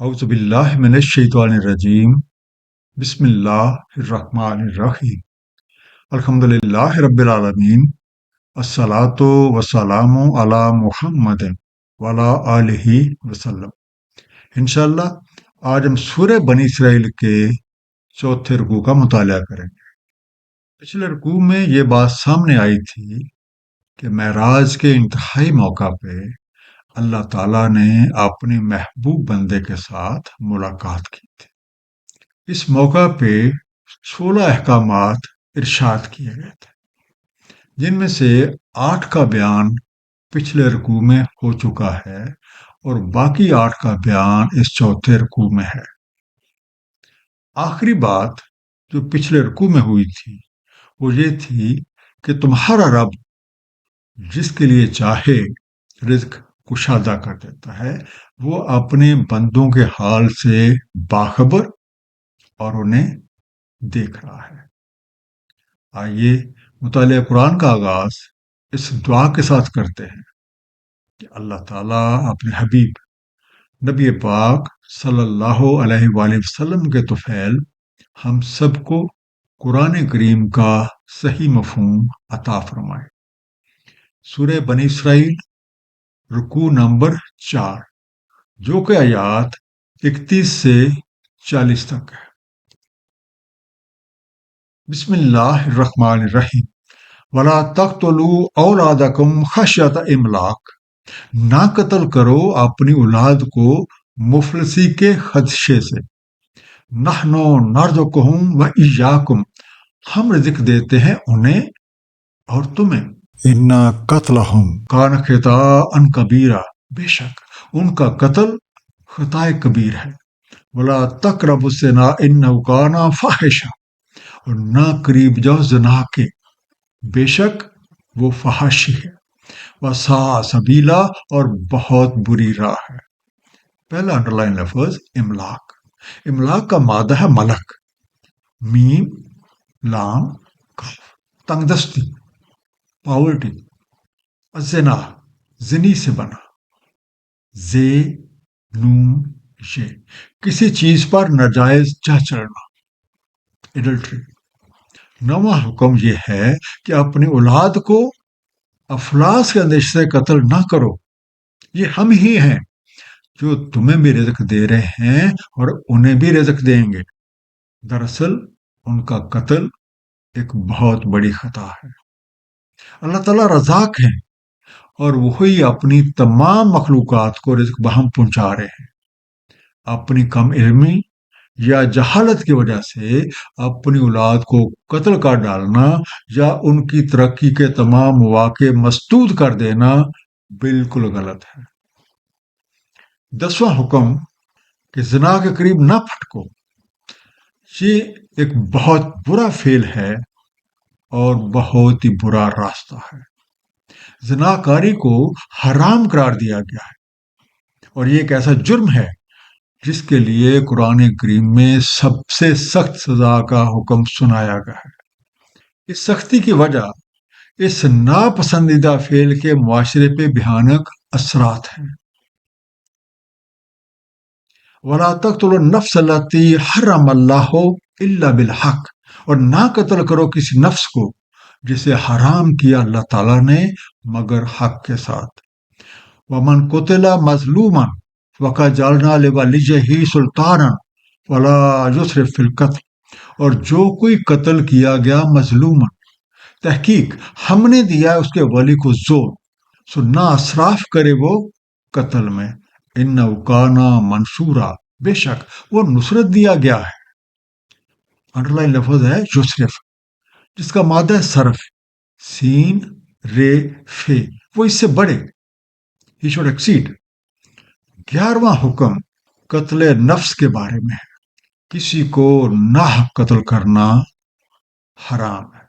اعوذ باللہ من الشیطان الرجیم بسم اللہ الرحمن الرحیم الحمد للہ رب العالمین الصلاۃ والسلام علی محمد وعلی آلہ وسلم۔ انشاءاللہ آج ہم سورہ بنی اسرائیل کے چوتھے رکوع کا مطالعہ کریں گے۔ پچھلے رکوع میں یہ بات سامنے آئی تھی کہ معراج کے انتہائی موقع پہ اللہ تعالیٰ نے اپنے محبوب بندے کے ساتھ ملاقات کی تھی۔ اس موقع پہ 16 احکامات ارشاد کیے گئے تھے، جن میں سے 8 کا بیان پچھلے رکوع میں ہو چکا ہے اور باقی 8 کا بیان اس چوتھے رکوع میں ہے۔ آخری بات جو پچھلے رکوع میں ہوئی تھی وہ یہ تھی کہ تمہارا رب جس کے لیے چاہے رزق کشادہ کر دیتا ہے، وہ اپنے بندوں کے حال سے باخبر اور انہیں دیکھ رہا ہے۔ آئیے مطالعہ قرآن کا آغاز اس دعا کے ساتھ کرتے ہیں کہ اللہ تعالیٰ اپنے حبیب نبی پاک صلی اللہ علیہ وآلہ وسلم کے طفیل ہم سب کو قرآن کریم کا صحیح مفہوم عطا فرمائے۔ سورہ بنی اسرائیل رکوع نمبر 4، جو کہ آیات 31 سے 40 تک ہے۔ بسم اللہ الرحمن الرحیم۔ وَلَا تَقْتُلُوا أَوْلَادَكُمْ خَشْيَةَ إِمْلَاقٍ، نہ قتل کرو اپنی اولاد کو مفلسی کے خدشے سے۔ نَحْنُ نَرْزُقُهُمْ وَإِيَّاكُمْ، ہم رزق دیتے ہیں انہیں اور تمہیں۔ اِنَّ قَتْلَهُمْ كَانَ خِطْئًا كَبِيرًا، بے شک ان کا قتل خطائے کبیر ہے۔ وَلَا تَقْرَبُوا الزِّنَا إِنَّهُ كَانَ فَاحِشًا، اور نہ قریب جاؤ زنا کے، بے شک وہ فحاشی ہے۔ وَسَاءَ سَبِيلًا، اور بہت بری راہ ہے۔ پہلا انڈر لائن لفظ املاک۔ املاک کا مادہ ہے ملک، میم لام کاف، تنگ دستی، پاورٹی۔ الزنا، زنی سے بنا، زے نون یہ، کسی چیز پر ناجائز چاہ چڑھنا، ایڈلٹری۔ نواں حکم یہ ہے کہ اپنی اولاد کو افلاس کے اندیشے سے قتل نہ کرو۔ یہ ہم ہی ہیں جو تمہیں بھی رزق دے رہے ہیں اور انہیں بھی رزق دیں گے۔ دراصل ان کا قتل ایک بہت بڑی خطا ہے۔ اللہ تعالیٰ رزاق ہیں اور وہی اپنی تمام مخلوقات کو رزق بہم پہنچا رہے ہیں۔ اپنی کم علمی یا جہالت کی وجہ سے اپنی اولاد کو قتل کر ڈالنا یا ان کی ترقی کے تمام مواقع مسدود کر دینا بالکل غلط ہے۔ 10واں حکم کہ زنا کے قریب نہ پھٹکو، یہ ایک بہت برا فعل ہے اور بہت ہی برا راستہ ہے۔ زناکاری کو حرام قرار دیا گیا ہے اور یہ ایک ایسا جرم ہے جس کے لیے قرآن کریم میں سب سے سخت سزا کا حکم سنایا گیا ہے۔ اس سختی کی وجہ اس ناپسندیدہ فعل کے معاشرے پہ بھیانک اثرات ہیں۔ وَلَا تَقْتُلُوا النَّفْسَ الَّتِي حَرَّمَ اللَّهُ إِلَّا بِالْحَقِّ، اور نہ قتل کرو کسی نفس کو جسے حرام کیا اللہ تعالیٰ نے مگر حق کے ساتھ۔ وَمَنْ قُتِلَ مَظْلُومًا فَقَدْ جَعَلْنَا لِوَلِيِّهِ سُلْطَانًا وَلَا يُسْرِفْ فِي الْقَتْلِ، اور جو کوئی قتل کیا گیا مظلومًا، تحقیق ہم نے دیا اس کے ولی کو زور، سو نہ اسراف کرے وہ قتل میں۔ اِنَّهُ كَانَ مَنصُورًا، بے شک وہ نصرت دیا گیا ہے۔ انڈر لائن لفظ ہے یسرف، جس کا مادہ ہے صرف، سین رے فے، وہ اس سے بڑھے، ہی شوڈ ایکسیڈ۔ 11واں حکم قتل نفس کے بارے میں ہے۔ کسی کو ناحق قتل کرنا حرام ہے،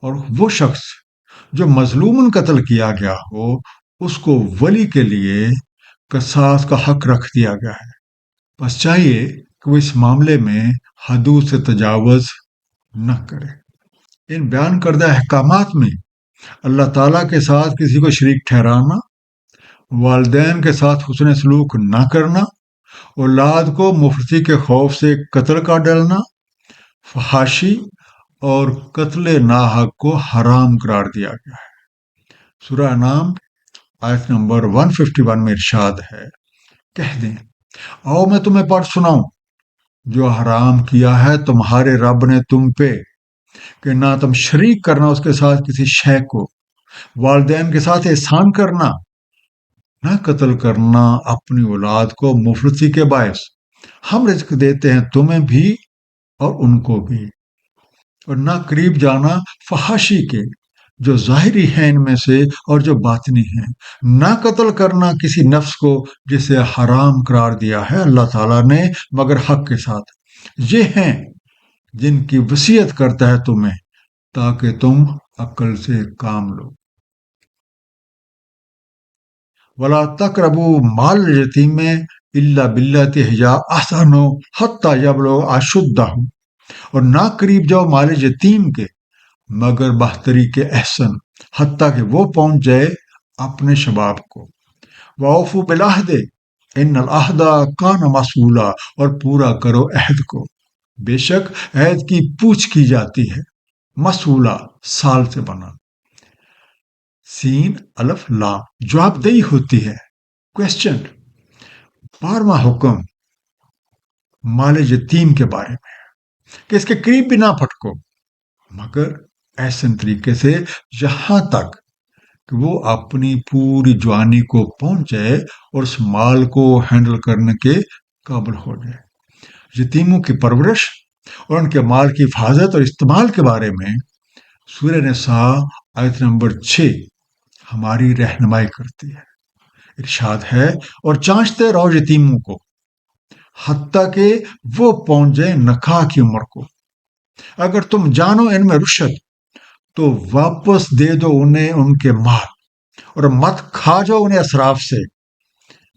اور وہ شخص جو مظلومن قتل کیا گیا ہو اس کو ولی کے لیے قصاص کا حق رکھ دیا گیا ہے۔ بس چاہیے کہ وہ اس معاملے میں حدود سے تجاوز نہ کرے۔ ان بیان کردہ احکامات میں اللہ تعالیٰ کے ساتھ کسی کو شریک ٹھہرانا، والدین کے ساتھ حسن سلوک نہ کرنا اولاد کو مفلسی کے خوف سے قتل کا ڈرنا، فحاشی اور قتل ناحق کو حرام قرار دیا گیا ہے۔ سورہ انعام آیت نمبر 151 میں ارشاد ہے، کہہ دیں آؤ میں تمہیں پڑھ سناؤں جو حرام کیا ہے تمہارے رب نے تم پہ، کہ نہ تم شریک کرنا اس کے ساتھ کسی شے کو، والدین کے ساتھ احسان کرنا، نہ قتل کرنا اپنی اولاد کو مفلسی کے باعث، ہم رزق دیتے ہیں تمہیں بھی اور ان کو بھی، اور نہ قریب جانا فحاشی کے جو ظاہری ہیں ان میں سے اور جو باطنی ہیں، نہ قتل کرنا کسی نفس کو جسے حرام قرار دیا ہے اللہ تعالیٰ نے مگر حق کے ساتھ، یہ ہیں جن کی وصیت کرتا ہے تمہیں تاکہ تم عقل سے کام لو۔ ولا تقربوا مال الیتیم الا باللتی ہی احسن حتی یبلغ اشدہ، اور نہ قریب جاؤ مال یتیم کے مگر بہتری کے احسن، حتیٰ کہ وہ پہنچ جائے اپنے شباب کو۔ وَأَوْفُوا بِالْعَهْدِ إِنَّ الْعَهْدَ كَانَ مَسْئُولًا، اور پورا کرو عہد کو، بے شک عہد کی پوچھ کی جاتی ہے۔ مسئولہ سال سے بنا، سین الف لام جواب دہی ہوتی ہے، کوشچن۔ 12واں حکم مال یتیم کے بارے میں کہ اس کے قریب بھی نہ پھٹکو مگر ایسن طریقے سے یہاں تک کہ وہ اپنی پوری جوانی کو پہنچ جائے اور اس مال کو ہینڈل کرنے کے قابل ہو جائے۔ یتیموں کی پرورش اور ان کے مال کی حفاظت اور استعمال کے بارے میں سورہ نساء آیت نمبر 6 ہماری رہنمائی کرتی ہے۔ ارشاد ہے، اور چانچتے رہو یتیموں کو حتیٰ کہ وہ پہنچ جائیں نکاح کی عمر کو، اگر تم جانو ان میں رشد تو واپس دے دو انہیں ان کے مال، اور مت کھا جاؤ انہیں اسراف سے،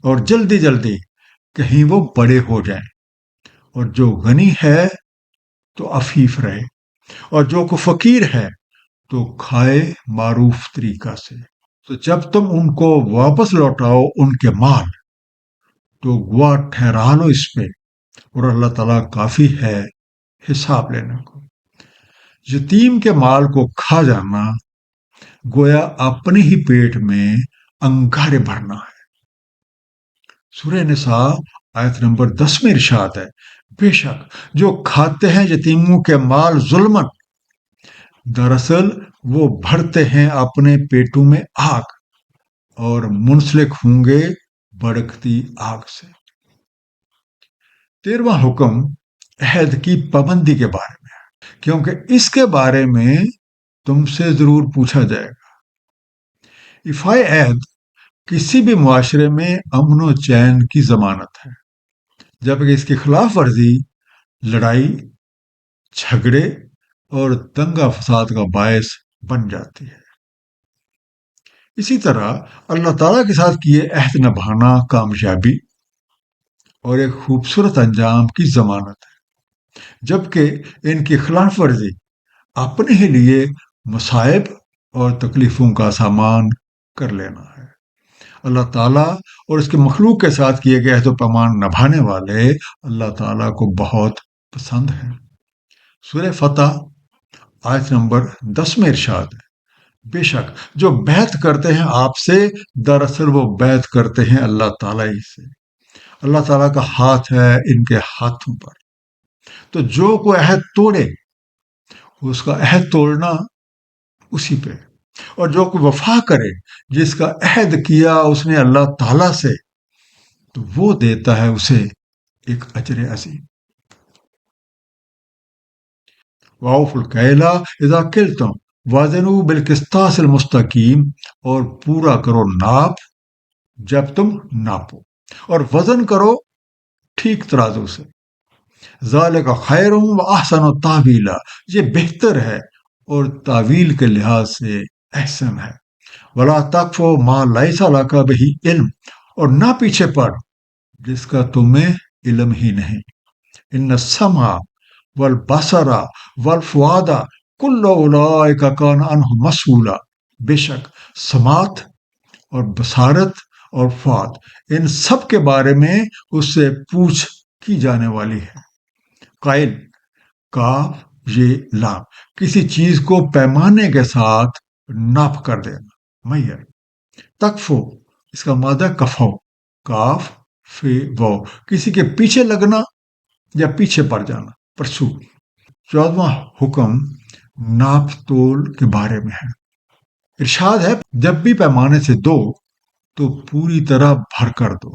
اور جلدی جلدی کہیں وہ بڑے ہو جائیں، اور جو غنی ہے تو عفیف رہے، اور جو کو فقیر ہے تو کھائے معروف طریقہ سے۔ تو جب تم ان کو واپس لوٹاؤ ان کے مال تو گواہ ٹھہرا لو اس پہ، اور اللہ تعالیٰ کافی ہے حساب لینے کو۔ یتیم کے مال کو کھا جانا گویا اپنے ہی پیٹ میں انگارے بھرنا ہے۔ سورہ نساء آیت نمبر 10 میں ارشاد ہے، بے شک جو کھاتے ہیں یتیموں کے مال ظلمن، دراصل وہ بھرتے ہیں اپنے پیٹوں میں آگ اور منسلک ہوں گے بھڑکتی آگ سے۔ 13واں حکم عہد کی پابندی کے بارے میں، کیونکہ اس کے بارے میں تم سے ضرور پوچھا جائے گا۔ ایفائے عہد کسی بھی معاشرے میں امن و چین کی ضمانت ہے، جبکہ اس کی خلاف ورزی لڑائی، جھگڑے اور دنگا فساد کا باعث بن جاتی ہے۔ اسی طرح اللہ تعالیٰ کے ساتھ کیے عہد نبھانا کامیابی اور ایک خوبصورت انجام کی ضمانت ہے، جبکہ ان کی خلاف ورزی اپنے ہی لیے مصائب اور تکلیفوں کا سامان کر لینا ہے۔ اللہ تعالیٰ اور اس کے مخلوق کے ساتھ کیے گئے عہد و پیمان نبھانے والے اللہ تعالیٰ کو بہت پسند ہیں۔ سورہ فتح آیت نمبر 10 میں ارشاد ہے، بے شک جو بیعت کرتے ہیں آپ سے دراصل وہ بیعت کرتے ہیں اللہ تعالیٰ ہی سے، اللہ تعالیٰ کا ہاتھ ہے ان کے ہاتھوں پر۔ تو جو کوئی عہد توڑے اس کا عہد توڑنا اسی پہ، اور جو کوئی وفا کرے جس کا عہد کیا اس نے اللہ تعالیٰ سے تو وہ دیتا ہے اسے ایک اجر عظیم۔ وَأَوْفُوا الْكَيْلَ إِذَا كِلْتُمْ وَزِنُوا بِالْقِسْطَاسِ الْمُسْتَقِيمِ، اور پورا کرو ناپ جب تم ناپو، اور وزن کرو ٹھیک ترازو سے۔ ذَلِكَ خَيْرٌ وَأَحْسَنُ تَأْوِيلًا، یہ بہتر ہے اور تعویل کے لحاظ سے احسن ہے۔ وَلَا تَقْفُ مَا لَيْسَ لَكَ بِهِ علم، اور نہ پیچھے پڑ جس کا تمہیں علم ہی نہیں۔ ان السمع والبصر والفؤاد کل اولئک کان عنہ مسئولا، بے شک سماعت اور بصارت اور فات، ان سب کے بارے میں اس سے پوچھ کی جانے والی ہے۔ قائل، کاف یہ لام، کسی چیز کو پیمانے کے ساتھ ناپ کر دینا۔ میّر، تکفو، اس کا مادہ کفو، کاف فی وہ، کسی کے پیچھے لگنا یا پیچھے پڑ جانا، پرسو۔ 14واں حکم ناپ تول کے بارے میں ہے۔ ارشاد ہے، جب بھی پیمانے سے دو تو پوری طرح بھر کر دو،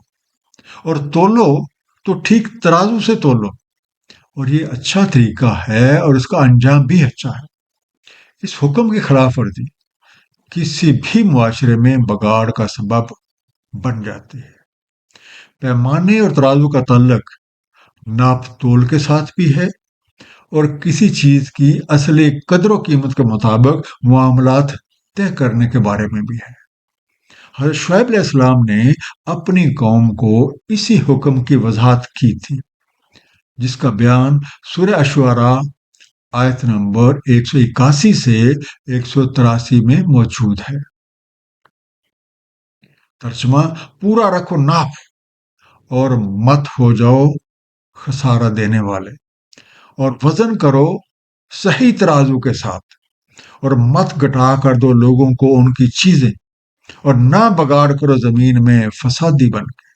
اور تولو تو ٹھیک ترازو سے تولو، اور یہ اچھا طریقہ ہے اور اس کا انجام بھی اچھا ہے۔ اس حکم کی خلاف ورزی کسی بھی معاشرے میں بگاڑ کا سبب بن جاتی ہے۔ پیمانے اور ترازو کا تعلق ناپ تول کے ساتھ بھی ہے اور کسی چیز کی اصلی قدر و قیمت کے مطابق معاملات طے کرنے کے بارے میں بھی ہے۔ حضرت شعیب علیہ السلام نے اپنی قوم کو اسی حکم کی وضاحت کی تھی، جس کا بیان سورہ اشعراء آیت نمبر 181 سے 183 میں موجود ہے۔ ترجمہ، پورا رکھو ناپ اور مت ہو جاؤ خسارہ دینے والے، اور وزن کرو صحیح ترازو کے ساتھ، اور مت گھٹا کر دو لوگوں کو ان کی چیزیں، اور نہ بگاڑ کرو زمین میں فسادی بن کے۔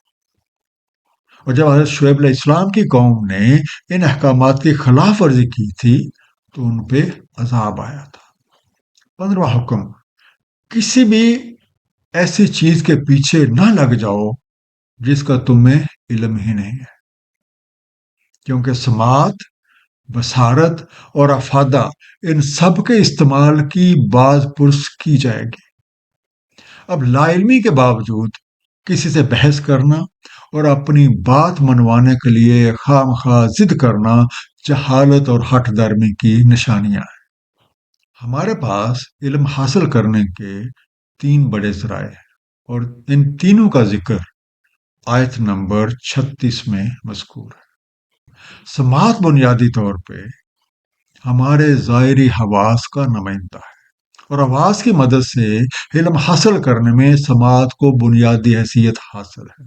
اور جب حضرت شعیب علیہ السلام کی قوم نے ان احکامات کی خلاف ورزی کی تھی تو ان پہ عذاب آیا تھا۔ 15واں حکم، کسی بھی ایسی چیز کے پیچھے نہ لگ جاؤ جس کا تمہیں علم ہی نہیں ہے، کیونکہ سماعت، بصارت اور افادہ ان سب کے استعمال کی باز پرس کی جائے گی۔ اب لا علمی کے باوجود کسی سے بحث کرنا اور اپنی بات منوانے کے لیے خام خواہ ضد کرنا جہالت اور ہٹ درمی کی نشانیاں ہیں۔ ہمارے پاس علم حاصل کرنے کے 3 بڑے ذرائع ہیں، اور ان تینوں کا ذکر آیت نمبر 36 میں مذکور ہے۔ سماعت بنیادی طور پہ ہمارے ظاہری حواس کا نمائندہ ہے، اور آواز کی مدد سے علم حاصل کرنے میں سماعت کو بنیادی حیثیت حاصل ہے۔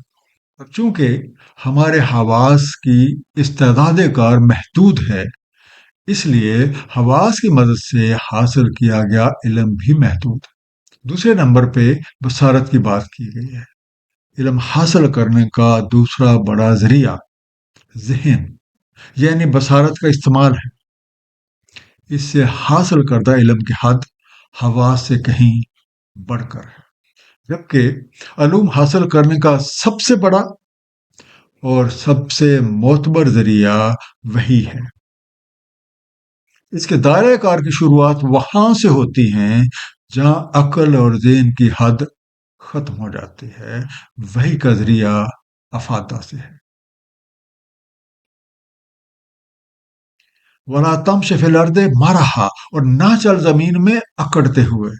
اور چونکہ ہمارے حواس کی استعداد کار محدود ہے، اس لیے حواس کی مدد سے حاصل کیا گیا علم بھی محدود ہے۔ دوسرے نمبر پہ بصارت کی بات کی گئی ہے۔ علم حاصل کرنے کا دوسرا بڑا ذریعہ ذہن یعنی بصارت کا استعمال ہے۔ اس سے حاصل کردہ علم کی حد حواس سے کہیں بڑھ کر ہے، جبکہ علوم حاصل کرنے کا سب سے بڑا اور سب سے معتبر ذریعہ وحی ہے۔ اس کے دائرہ کار کی شروعات وہاں سے ہوتی ہیں جہاں عقل اور ذہن کی حد ختم ہو جاتی ہے۔ وحی کا ذریعہ افادہ سے ہے۔ وَلَا تَمْشِ فِي الْأَرْضِ مَرَحًا، اور نہ چل زمین میں اکڑتے ہوئے۔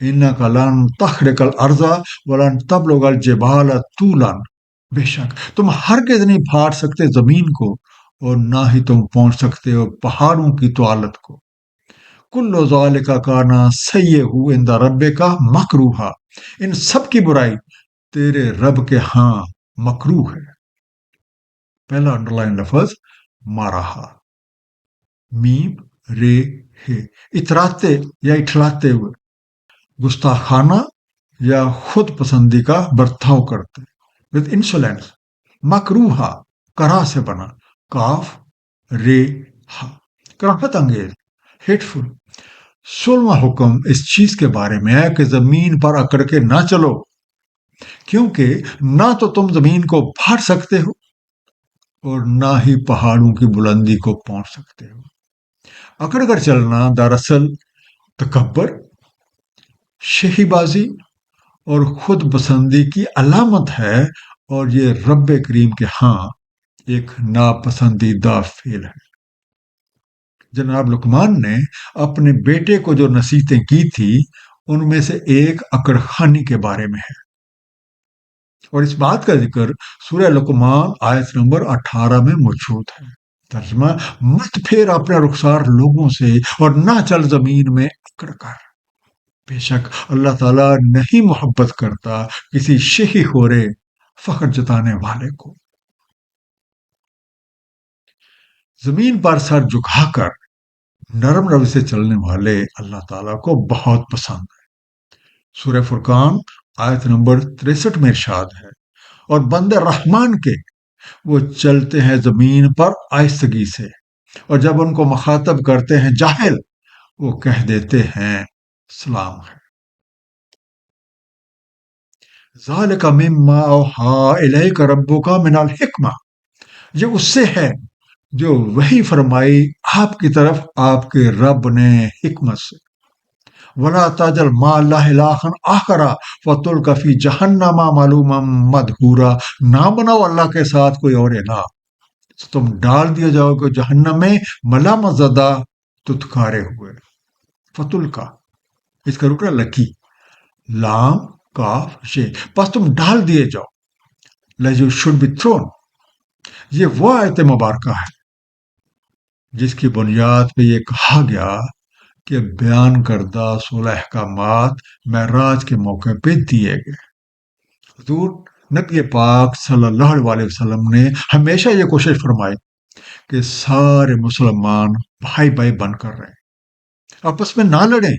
إِنَّكَ لَن تَخْرِقَ الْأَرْضَ وَلَن تَبْلُغَ الْجِبَالَ طُولًا، بے شک تم ہرگز نہیں پھاڑ سکتے زمین کو، اور نہ ہی تم پہنچ سکتے ہو پہاڑوں کی طوالت کو۔ کل ذالک کان سیئہ عند ربک مکروہا، ان سب کی برائی تیرے رب کے ہاں مکروہ ہے۔ پہلا انڈر لائن لفظ مارہا، میم رے ہے، اتراتے یا اٹھلاتے ہوئے، گستاخانہ یا خود پسندی کا برتاؤ کرتے، with insolence۔ مکروہا، کرا سے بنا، کاف رے ہا، کراہت انگیز، ہیٹفل۔ 16واں حکم اس چیز کے بارے میں ہے کہ زمین پر اکڑ کے نہ چلو، کیونکہ نہ تو تم زمین کو پھاڑ سکتے ہو اور نہ ہی پہاڑوں کی بلندی کو پہنچ سکتے ہو۔ اکڑ کر چلنا دراصل تکبر، شہی بازی اور خود پسندی کی علامت ہے، اور یہ رب کریم کے ہاں ایک ناپسندیدہ فعل ہے۔ جناب لقمان نے اپنے بیٹے کو جو نصیحتیں کی تھی ان میں سے ایک اکڑ خانی کے بارے میں ہے، اور اس بات کا ذکر سورہ لقمان آیت نمبر 18 میں موجود ہے۔ ترجمہ، مت پھیر اپنا رخسار لوگوں سے اور نہ چل زمین میں اکڑ کر۔ بے شک اللہ تعالیٰ نہیں محبت کرتا کسی شہی خورے فخر جتانے والے کو. زمین پر سر جھکا کر نرم روی سے چلنے والے اللہ تعالیٰ کو بہت پسند ہے. سورہ فرقان آیت نمبر 63 میں ارشاد ہے، اور بندے رحمان کے وہ چلتے ہیں زمین پر آہستگی سے، اور جب ان کو مخاطب کرتے ہیں جاہل، وہ کہہ دیتے ہیں سلام ہے. ذالک مما اوحی الیک ربک من الحکمہ، یہ اس سے ہے جو وحی فرمائی آپ کی طرف آپ کے رب نے حکمت سے. ولا تجعل مع اللہ الہا آخر فتلق فی جہنم ملوما مدحورا، نہ بناؤ اللہ کے ساتھ کوئی اور الہ، تم ڈال دیے جاؤ گے جہنم میں ملامت زدہ تتکارے ہوئے. فتلقا، اس کا رکنا لکی، لام کاف شے، بس تم ڈال دیے جاؤ. you should be thrown. یہ وہ آیت مبارکہ ہے جس کی بنیاد پہ یہ کہا گیا کہ بیان کردہ 16 احکامات معراج کے موقع پہ دیے گئے. حضور نبی پاک صلی اللہ علیہ وسلم نے ہمیشہ یہ کوشش فرمائی کہ سارے مسلمان بھائی بھائی بن کر رہیں، آپس میں نہ لڑیں،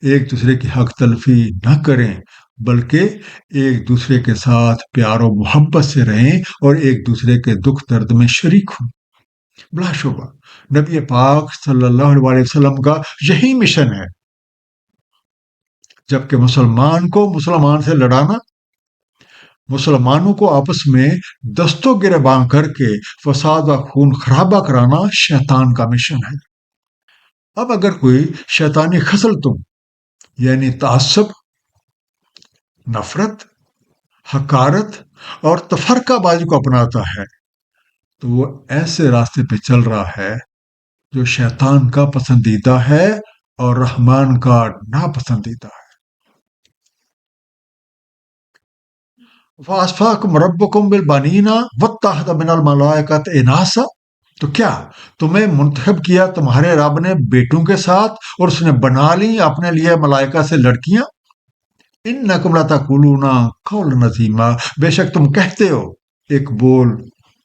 ایک دوسرے کی حق تلفی نہ کریں، بلکہ ایک دوسرے کے ساتھ پیار و محبت سے رہیں اور ایک دوسرے کے دکھ درد میں شریک ہوں. بلا شبہ نبی پاک صلی اللہ علیہ وسلم کا یہی مشن ہے، جبکہ مسلمان کو مسلمان سے لڑانا، مسلمانوں کو آپس میں دستوں گریباں کر کے فساد و خون خرابہ کرانا شیطان کا مشن ہے. اب اگر کوئی شیطانی خصلتوں یعنی تعصب، نفرت، حقارت اور تفرقہ بازی کو اپناتا ہے تو وہ ایسے راستے پہ چل رہا ہے جو شیطان کا پسندیدہ ہے اور رحمان کا ناپسندیدہ ہے. وَأَصْفَاكُمْ رَبُّكُمْ بِالْبَنِينَ وَاتَّخَذَ مِنَ الْمَلَائِكَةِ إِنَاثًا، تو کیا تمہیں منتخب کیا تمہارے رب نے بیٹوں کے ساتھ اور اس نے بنا لی اپنے لیے ملائکہ سے لڑکیاں. اِنَّكُمْ لَتَقُولُونَ قَوْلًا عَظِيمًا، بے شک تم کہتے ہو ایک بول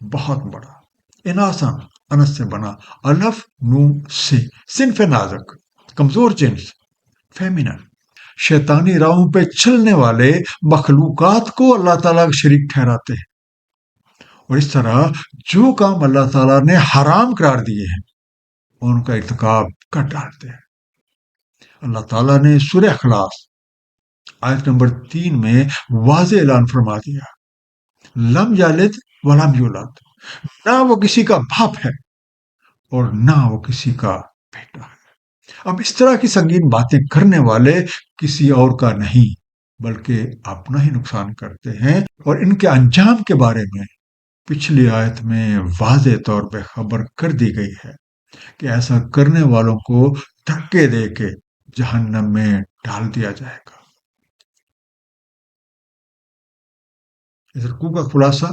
بہت بڑا. اناسا انس سے بنا، الف نون سے، صنف نازک، کمزور جنس، فیمینن. شیطانی راہوں پہ چلنے والے مخلوقات کو اللہ تعالیٰ کا شریک ٹھہراتے ہیں، اور اس طرح جو کام اللہ تعالیٰ نے حرام قرار دیے ہیں ان کا ارتکاب کر ڈالتے ہیں. اللہ تعالیٰ نے سورہ اخلاص آیت نمبر 3 میں واضح اعلان فرما دیا، لم یلد ولم یولد، نہ وہ کسی کا باپ ہے اور نہ وہ کسی کا بیٹا ہے. اب اس طرح کی سنگین باتیں کرنے والے کسی اور کا نہیں بلکہ اپنا ہی نقصان کرتے ہیں، اور ان کے انجام کے بارے میں پچھلی آیت میں واضح طور پہ خبر کر دی گئی ہے کہ ایسا کرنے والوں کو دھکے دے کے جہنم میں ڈال دیا جائے گا. اس رکوع کا خلاصہ،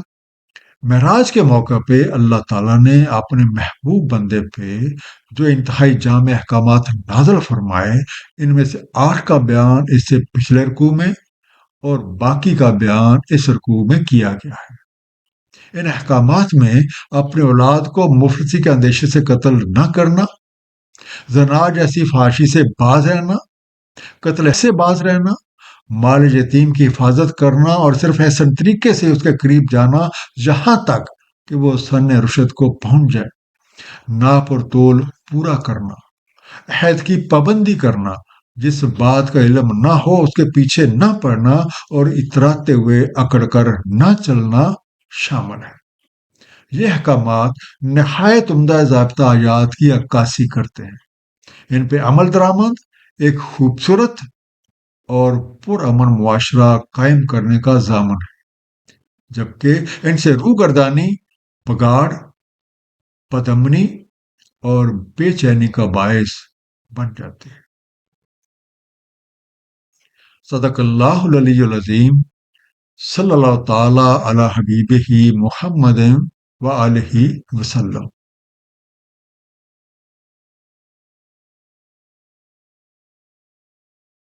معراج کے موقع پہ اللہ تعالیٰ نے اپنے محبوب بندے پہ جو انتہائی جامع احکامات نازل فرمائے، ان میں سے 8 کا بیان اس سے پچھلے رکوع میں اور باقی کا بیان اس رکوع میں کیا گیا ہے. ان احکامات میں اپنے اولاد کو مفلسی کے اندیشے سے قتل نہ کرنا، زنا جیسی فحاشی سے باز رہنا، قتل سے باز رہنا، مال یتیم کی حفاظت کرنا اور صرف احسن طریقے سے اس کے قریب جانا جہاں تک کہ وہ سن رشد کو پہنچ جائے، ناپ اور تول پورا کرنا، عہد کی پابندی کرنا، جس بات کا علم نہ ہو اس کے پیچھے نہ پڑنا اور اتراتے ہوئے اکڑ کر نہ چلنا شامل ہے. یہ احکامات نہایت عمدہ ضابطہ آیات کی عکاسی کرتے ہیں. ان پہ عمل درآمد ایک خوبصورت اور پرامن معاشرہ قائم کرنے کا ضامن ہے، جبکہ ان سے روگردانی، بگاڑ، بدامنی اور بے چینی کا باعث بن جاتے ہیں. صدق اللہ العلی العظیم. صلی اللہ تعالی علی حبیبہ محمد و آلہ وسلم.